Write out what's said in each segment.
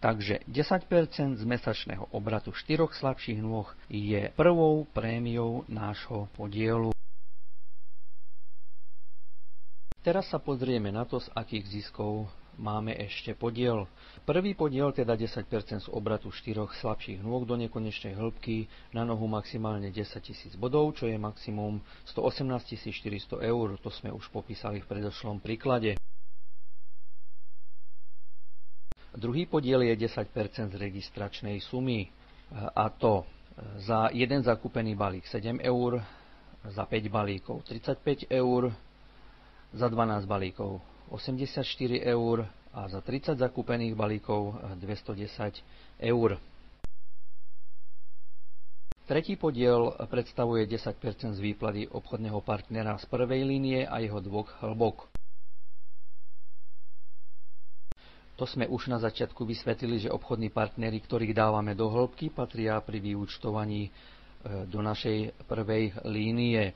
Takže 10% z mesačného obratu 4 slabších nôh je prvou prémiou nášho podielu. Teraz sa pozrieme na to, z akých ziskov máme ešte podiel. Prvý podiel, teda 10% z obratu 4 slabších nôh do nekonečnej hĺbky na nohu maximálne 10 000 bodov, čo je maximum 118 400 eur. To sme už popísali v predošlom príklade. Druhý podiel je 10% z registračnej sumy, a to za jeden zakúpený balík 7 eur, za 5 balíkov 35 eur, za 12 balíkov 84 eur a za 30 zakúpených balíkov 210 eur. Tretí podiel predstavuje 10% z výplaty obchodného partnera z prvej línie a jeho 2 hĺbok. To sme už na začiatku vysvetlili, že obchodní partneri, ktorých dávame do hĺbky, patria pri vyúčtovaní do našej prvej línie.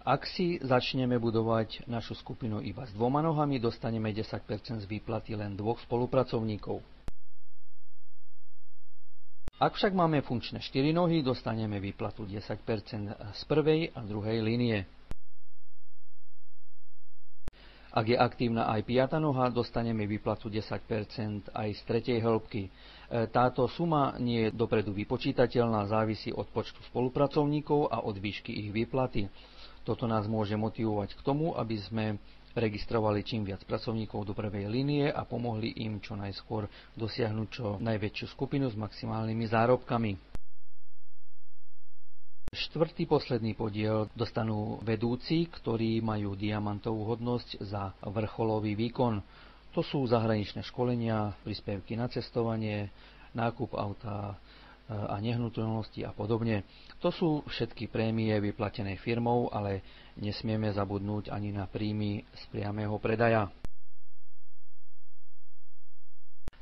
Ak si začneme budovať našu skupinu iba s 2 nohami, dostaneme 10% z výplaty len 2 spolupracovníkov. Ak však máme funkčné 4 nohy, dostaneme výplatu 10% z prvej a druhej línie. Ak je aktívna aj 5. noha, dostaneme výplatu 10% aj z tretej hĺbky. Táto suma nie je dopredu vypočítateľná, závisí od počtu spolupracovníkov a od výšky ich výplaty. Toto nás môže motivovať k tomu, aby sme registrovali čím viac pracovníkov do prvej línie a pomohli im čo najskôr dosiahnuť čo najväčšiu skupinu s maximálnymi zárobkami. Štvrtý posledný podiel dostanú vedúci, ktorí majú diamantovú hodnosť za vrcholový výkon. To sú zahraničné školenia, príspevky na cestovanie, nákup auta a nehnuteľnosti a podobne. To sú všetky prémie vyplatené firmou, ale nesmieme zabudnúť ani na príjmy z priamého predaja.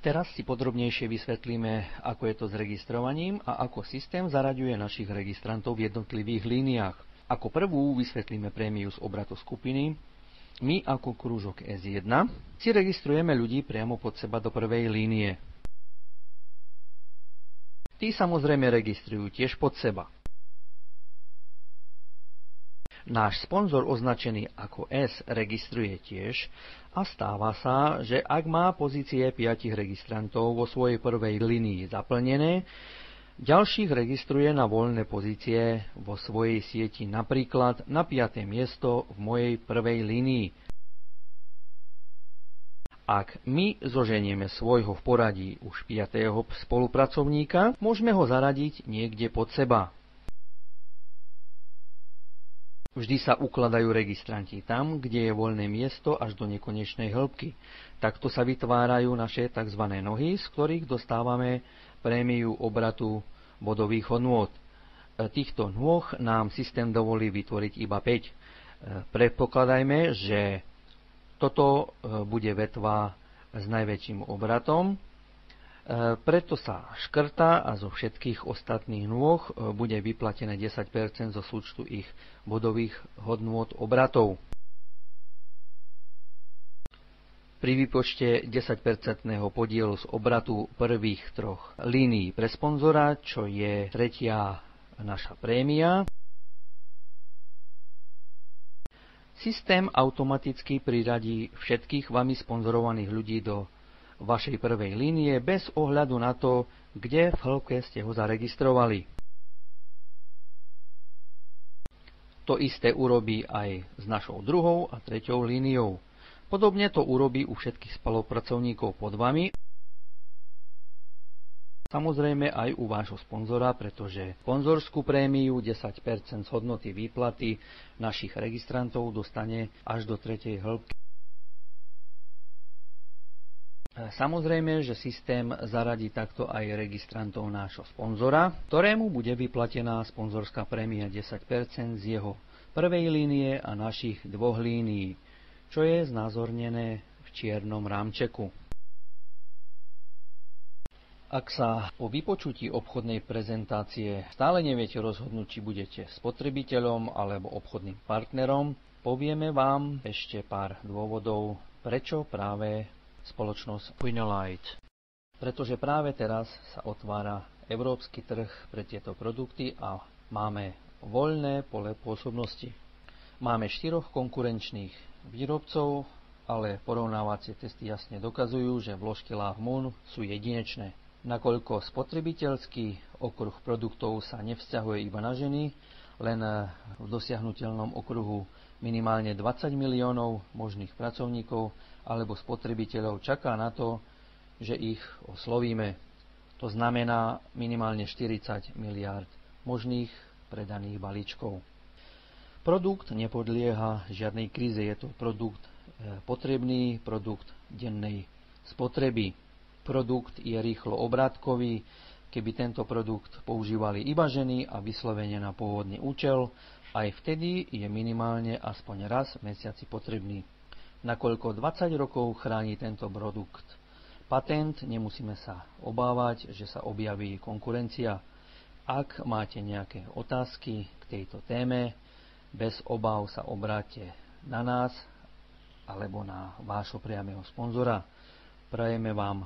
Teraz si podrobnejšie vysvetlíme, ako je to s registrovaním a ako systém zaraďuje našich registrantov v jednotlivých líniách. Ako prvú vysvetlíme prémiu z obratu skupiny. My ako krúžok S1 si registrujeme ľudí priamo pod seba do prvej línie. Tí samozrejme registrujú tiež pod seba. Náš sponzor označený ako S registruje tiež a stáva sa, že ak má pozície 5 registrantov vo svojej prvej línii zaplnené, ďalších registruje na voľné pozície vo svojej sieti, napríklad na 5. miesto v mojej prvej línii. Ak my zoženieme svojho v poradí už 5. spolupracovníka, môžeme ho zaradiť niekde pod seba. Vždy sa ukladajú registranti tam, kde je voľné miesto až do nekonečnej hĺbky. Takto sa vytvárajú naše tzv. Nohy, z ktorých dostávame prémiu obratu bodových hodnôt. Týchto nôh nám systém dovolí vytvoriť iba 5. Predpokladajme, že toto bude vetva s najväčším obratom. Preto sa škrta a zo všetkých ostatných nôh bude vyplatené 10% zo súčtu ich bodových hodnôt obratov. Pri výpočte 10% podielu z obratu prvých 3 línií pre sponzora, čo je tretia naša prémia, systém automaticky priradí všetkých vami sponzorovaných ľudí do vašej prvej línie bez ohľadu na to, kde v hĺbke ste ho zaregistrovali. To isté urobí aj s našou druhou a treťou líniou. Podobne to urobí u všetkých spolupracovníkov pod vami, samozrejme aj u vášho sponzora, pretože sponzorskú prémiu 10% z hodnoty výplaty našich registrantov dostane až do tretej hĺbky. Samozrejme, že systém zaradí takto aj registrantov nášho sponzora, ktorému bude vyplatená sponzorská prémia 10% z jeho prvej línie a našich 2 línií, čo je znázornené v čiernom rámčeku. Ak sa po vypočutí obchodnej prezentácie stále neviete rozhodnúť, či budete spotrebiteľom alebo obchodným partnerom, povieme vám ešte pár dôvodov, Prečo práve spoločnosť Winolight? Pretože práve teraz sa otvára európsky trh pre tieto produkty a máme voľné pole pôsobnosti. Máme 4 konkurenčných výrobcov, ale porovnávacie testy jasne dokazujú, že vložky Love Moon sú jedinečné. Nakoľko spotrebiteľský okruh produktov sa nevzťahuje iba na ženy, len v dosiahnuteľnom okruhu minimálne 20 miliónov možných pracovníkov alebo spotrebiteľov čaká na to, že ich oslovíme. To znamená minimálne 40 miliárd možných predaných balíčkov. Produkt nepodlieha žiadnej kríze, je to produkt potrebný, produkt dennej spotreby. Produkt je rýchlo obrátkový, keby tento produkt používali iba ženy a vyslovene na pôvodný účel, aj vtedy je minimálne aspoň raz v mesiaci potrebný. Nakoľko 20 rokov chráni tento produkt patent, nemusíme sa obávať, že sa objaví konkurencia. Ak máte nejaké otázky k tejto téme, bez obáv sa obráťte na nás alebo na vášho priameho sponzora. Prajeme vám